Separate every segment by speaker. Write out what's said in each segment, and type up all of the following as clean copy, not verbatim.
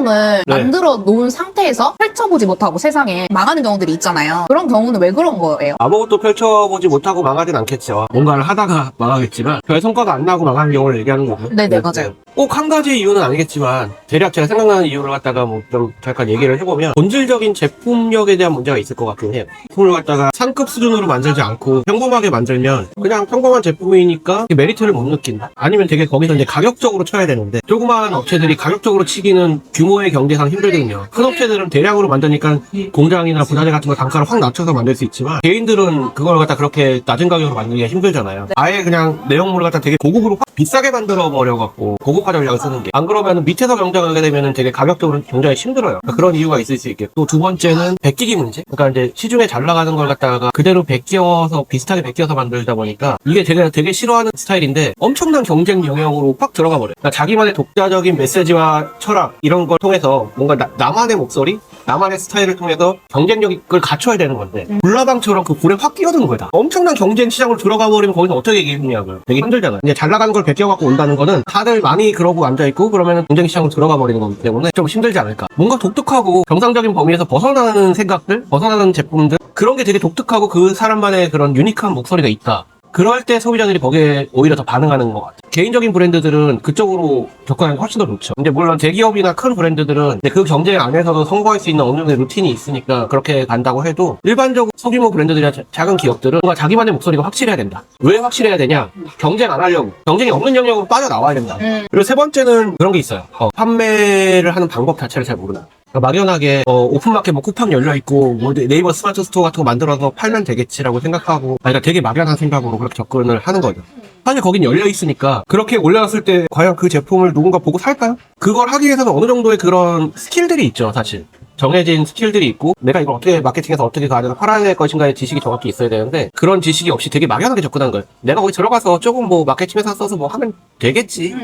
Speaker 1: 제품을 만들어 놓은 상태에서 펼쳐보지 못하고 세상에 망하는 경우들이 있잖아요. 그런 경우는 왜 그런 거예요?
Speaker 2: 아무것도 펼쳐보지 못하고 망하진 않겠죠. 뭔가를 하다가 망하겠지만 별 성과가 안 나고 망하는 경우를 얘기하는 거고.
Speaker 1: 네네, 맞아요.
Speaker 2: 꼭 한 가지 이유는 아니겠지만 대략 제가 생각나는 이유를 갖다가 뭐 좀 잠깐 얘기를 해보면 본질적인 제품력에 대한 문제가 있을 것 같긴 해요. 제품을 갖다가 상급 수준으로 만들지 않고 평범하게 만들면 그냥 평범한 제품이니까 메리트를 못 느낀다. 아니면 되게 거기서 이제 가격적으로 쳐야 되는데 조그마한 업체들이 가격적으로 치기는 규모의 경제상 힘들거든요. 큰 업체들은 대량으로 만드니까 공장이나 부자재 같은 거 단가를 확 낮춰서 만들 수 있지만 개인들은 그걸 갖다 그렇게 낮은 가격으로 만들기가 힘들잖아요. 아예 그냥 내용물을 갖다 되게 고급으로 확 비싸게 만들어 버려갖고 고급화 전략을 쓰는 게 안 그러면 밑에서 경쟁하게 되면 되게 가격적으로 굉장히 힘들어요. 그러니까 그런 이유가 있을 수 있겠고 또 두 번째는 베끼기 문제. 그러니까 이제 시중에 잘 나가는 걸 갖다가 그대로 베껴서 비슷하게 베껴서 만들다 보니까 이게 되게 싫어하는 스타일인데 엄청난 경쟁 영역으로 확 들어가 버려요. 그러니까 자기만의 독자적인 메시지와 철학 이런 걸 통해서 뭔가 나만의 목소리, 나만의 스타일을 통해서 경쟁력을 갖춰야 되는 건데 불나방처럼 그 불에 확 끼어드는 거다. 엄청난 경쟁 시장으로 들어가 버리면 거기서 어떻게 이기냐고요. 되게 힘들잖아요. 이제 잘 나가는 걸 베껴갖고 온다는 거는 다들 많이 그러고 앉아있고 그러면 경쟁 시장으로 들어가 버리는 거기 때문에 좀 힘들지 않을까. 뭔가 독특하고 정상적인 범위에서 벗어나는 생각들, 벗어나는 제품들 그런 게 되게 독특하고 그 사람만의 그런 유니크한 목소리가 있다. 그럴 때 소비자들이 거기에 오히려 더 반응하는 것 같아요. 개인적인 브랜드들은 그쪽으로 접근하는 게 훨씬 더 좋죠. 이제 물론 대기업이나 큰 브랜드들은 그 경쟁 안에서도 성공할 수 있는 어느 정도의 루틴이 있으니까 그렇게 간다고 해도 일반적으로 소규모 브랜드들이나 작은 기업들은 뭔가 자기만의 목소리가 확실해야 된다. 왜 확실해야 되냐? 경쟁 안 하려고. 경쟁이 없는 영역으로 빠져나와야 된다. 그리고 세 번째는 그런 게 있어요. 판매를 하는 방법 자체를 잘 모르나. 막연하게 오픈마켓 뭐 쿠팡 열려있고 뭐 네이버 스마트 스토어 같은 거 만들어서 팔면 되겠지라고 생각하고 그러니까 되게 막연한 생각으로 그렇게 접근을 하는 거죠. 사실 거긴 열려있으니까 그렇게 올려놨을 때 과연 그 제품을 누군가 보고 살까요? 그걸 하기 위해서는 어느 정도의 그런 스킬들이 있죠. 사실 정해진 스킬들이 있고 내가 이걸 어떻게 마케팅해서 어떻게 가져서 팔아야 될 것인가의 지식이 정확히 있어야 되는데 그런 지식이 없이 되게 막연하게 접근한 거예요. 내가 거기 들어가서 조금 뭐 마케팅 회사 써서 뭐 하면 되겠지.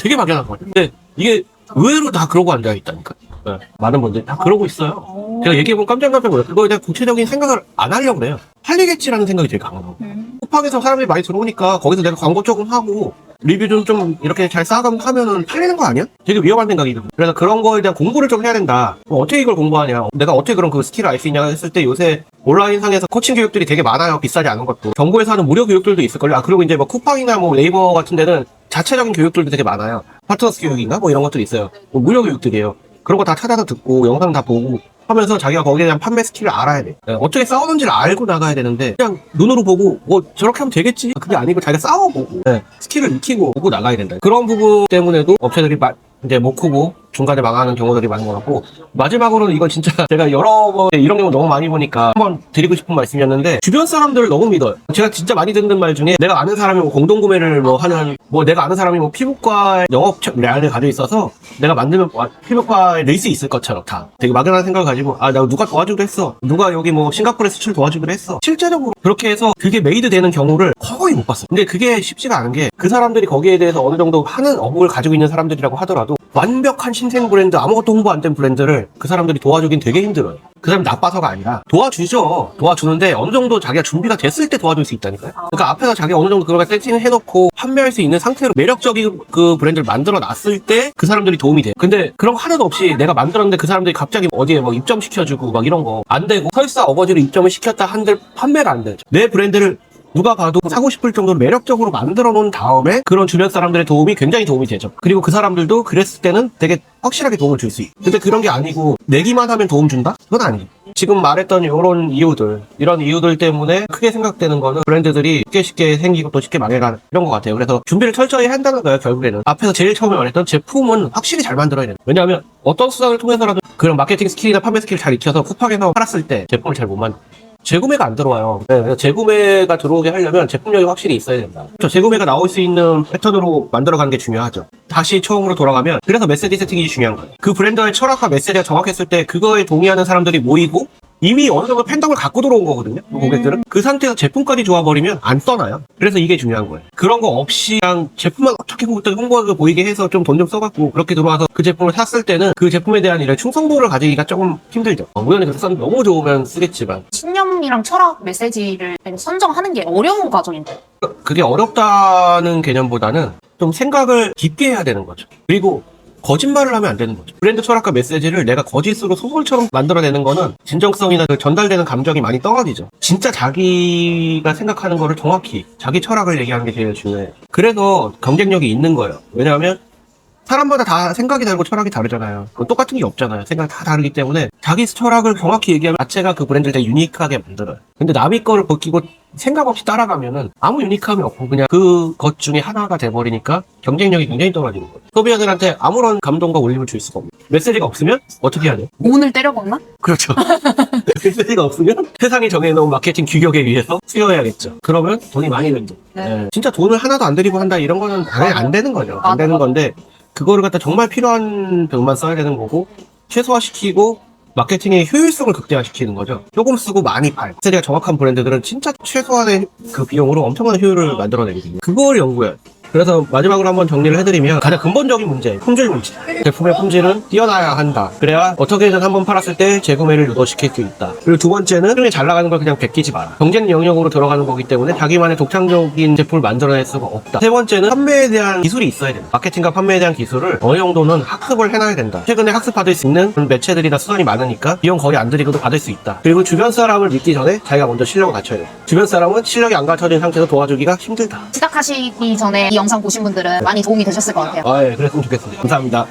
Speaker 2: 되게 막연한 거예요. 근데 이게 의외로 다 그러고 앉아있다니까. 네, 많은 분들이 다 그러고 있어요. 제가 얘기해보면 깜짝 놀라요. 그거에 대한 구체적인 생각을 안 하려고 그래요. 팔리겠지라는 생각이 되게 강하고. 쿠팡에서 사람들이 많이 들어오니까 거기서 내가 광고 조금 하고 리뷰 좀 이렇게 잘 쌓아가면 하면은 팔리는 거 아니야? 되게 위험한 생각이거든요. 그래서 그런 거에 대한 공부를 좀 해야 된다. 어떻게 이걸 공부하냐? 내가 어떻게 그런 그 스킬을 알 수 있냐 했을 때 요새 온라인 상에서 코칭 교육들이 되게 많아요. 비싸지 않은 것도. 정부에서 하는 무료 교육들도 있을걸요. 그리고 이제 뭐 쿠팡이나 뭐 네이버 같은 데는 자체적인 교육들도 되게 많아요. 파트너스 교육인가? 뭐 이런 것들이 있어요. 뭐 무료 교육들이에요. 그런 거 다 찾아서 듣고 영상 다 보고 하면서 자기가 거기에 대한 판매 스킬을 알아야 돼. 어떻게 싸우는지를 알고 나가야 되는데 그냥 눈으로 보고 뭐 저렇게 하면 되겠지. 그게 아니고 자기가 싸워보고 스킬을 익히고 보고 나가야 된다. 그런 부분 때문에도 업체들이 이제 못 크고 중간에 망하는 경우들이 많은 것 같고 마지막으로는 이건 진짜 제가 여러 번 이런 경우 너무 많이 보니까 한번 드리고 싶은 말씀이었는데 주변 사람들을 너무 믿어요. 제가 진짜 많이 듣는 말 중에 내가 아는 사람이 뭐 공동구매를 뭐 하는 뭐 내가 아는 사람이 뭐 피부과 영업 란을 가지고 있어서 내가 만들면 피부과에 낼 수 있을 것처럼 다 되게 막연한 생각을 가지고 나 누가 도와주기로 했어. 누가 여기 뭐 싱가포르에 수출 도와주기로 했어. 실제적으로 그렇게 해서 그게 메이드 되는 경우를 거의 못 봤어요. 근데 그게 쉽지가 않은 게 그 사람들이 거기에 대해서 어느 정도 하는 업무를 가지고 있는 사람들이라고 하더라도 완벽한 신생 브랜드 아무것도 홍보 안 된 브랜드를 그 사람들이 도와주긴 되게 힘들어요. 그 사람이 나빠서가 아니라 도와주죠. 도와주는데 어느 정도 자기가 준비가 됐을 때 도와줄 수 있다니까요. 그러니까 앞에서 자기가 어느 정도 그런 걸 세팅을 해놓고 판매할 수 있는 상태로 매력적인 그 브랜드를 만들어 놨을 때 그 사람들이 도움이 돼요. 근데 그런 거 하나도 없이 내가 만들었는데 그 사람들이 갑자기 어디에 뭐 입점시켜주고 막 이런 거 안 되고 설사 어거지로 입점을 시켰다 한들 판매가 안 되죠. 내 브랜드를 누가 봐도 사고 싶을 정도로 매력적으로 만들어 놓은 다음에 그런 주변 사람들의 도움이 굉장히 도움이 되죠. 그리고 그 사람들도 그랬을 때는 되게 확실하게 도움을 줄 수 있고. 근데 그런 게 아니고 내기만 하면 도움 준다? 그건 아니에요. 지금 말했던 이런 이유들 때문에 크게 생각되는 거는 브랜드들이 쉽게 생기고 또 쉽게 망해가는 이런 것 같아요. 그래서 준비를 철저히 한다는 거예요. 결국에는 앞에서 제일 처음에 말했던 제품은 확실히 잘 만들어야 돼요. 왜냐하면 어떤 수단을 통해서라도 그런 마케팅 스킬이나 판매 스킬을 잘 익혀서 쿠팡에서 팔았을 때 제품을 잘 못 만들어요. 재구매가 안 들어와요. 그래서 재구매가 들어오게 하려면 제품력이 확실히 있어야 된다. 재구매가 나올 수 있는 패턴으로 만들어가는 게 중요하죠. 다시 처음으로 돌아가면 그래서 메시지 세팅이 중요한 거예요. 그 브랜드의 철학과 메시지가 정확했을 때 그거에 동의하는 사람들이 모이고 이미 어느 정도 팬덤을 갖고 들어온 거거든요. 고객들은. 그 상태에서 제품까지 좋아버리면 안 떠나요. 그래서 이게 중요한 거예요. 그런 거 없이 그냥 제품만 어떻게 홍보하게 보이게 해서 좀 돈 좀 써갖고 그렇게 들어와서 그 제품을 샀을 때는 그 제품에 대한 이런 충성도를 가지기가 조금 힘들죠. 우연히 그래서 너무 좋으면 쓰겠지만
Speaker 1: 신념이랑 철학 메시지를 선정하는 게 어려운 과정인데.
Speaker 2: 그게 어렵다는 개념보다는 좀 생각을 깊게 해야 되는 거죠. 그리고 거짓말을 하면 안 되는 거죠. 브랜드 철학과 메시지를 내가 거짓으로 소설처럼 만들어내는 거는 진정성이나 그 전달되는 감정이 많이 떨어지죠. 진짜 자기가 생각하는 거를 정확히 자기 철학을 얘기하는 게 제일 중요해요. 그래서 경쟁력이 있는 거예요. 왜냐하면 사람마다 다 생각이 다르고 철학이 다르잖아요. 똑같은 게 없잖아요. 생각이 다 다르기 때문에 자기 철학을 정확히 얘기하면 자체가 그 브랜드를 되게 유니크하게 만들어요. 근데 남의 거를 벗기고 생각 없이 따라가면은 아무 유니크함이 없고 그냥 그것 중에 하나가 돼버리니까 경쟁력이 굉장히 떨어지는 거예요. 소비자들한테 아무런 감동과 울림을 줄 수가 없어요. 메시지가 없으면 어떻게 해야 돼요?
Speaker 1: 오늘 때려먹나?
Speaker 2: 그렇죠. 메시지가 없으면 세상이 정해놓은 마케팅 규격에 의해서 수여해야겠죠. 그러면 돈이 많이 들죠.
Speaker 1: 네.
Speaker 2: 진짜 돈을 하나도 안 들이고 한다 이런 거는 당연히 안 되는 거죠. 안 되는 건데 그거를 갖다 정말 필요한 돈만 써야 되는 거고 최소화시키고 마케팅의 효율성을 극대화시키는 거죠. 조금 쓰고 많이 팔. 메시지가 정확한 브랜드들은 진짜 최소한의 그 비용으로 엄청난 효율을 만들어내거든요. 그걸 연구해요. 그래서 마지막으로 한번 정리를 해드리면 가장 근본적인 문제, 품질 문제. 제품의 품질은 뛰어나야 한다. 그래야 어떻게든 한번 팔았을 때 재구매를 유도시킬 수 있다. 그리고 두 번째는 시중에 잘 나가는 걸 그냥 베끼지 마라. 경쟁 영역으로 들어가는 거기 때문에 자기만의 독창적인 제품을 만들어낼 수가 없다. 세 번째는 판매에 대한 기술이 있어야 된다. 마케팅과 판매에 대한 기술을 어느 정도는 학습을 해놔야 된다. 최근에 학습받을 수 있는 매체들이나 수단이 많으니까 비용 거의 안 들이고도 받을 수 있다. 그리고 주변 사람을 믿기 전에 자기가 먼저 실력을 갖춰야 돼. 주변 사람은 실력이 안 갖춰진 상태에서 도와주기가 힘들다.
Speaker 1: 시작하시기 전에 이 영상 보신 분들은 많이 도움이 되셨을 것 같아요.
Speaker 2: 예, 그랬으면 좋겠습니다. 감사합니다.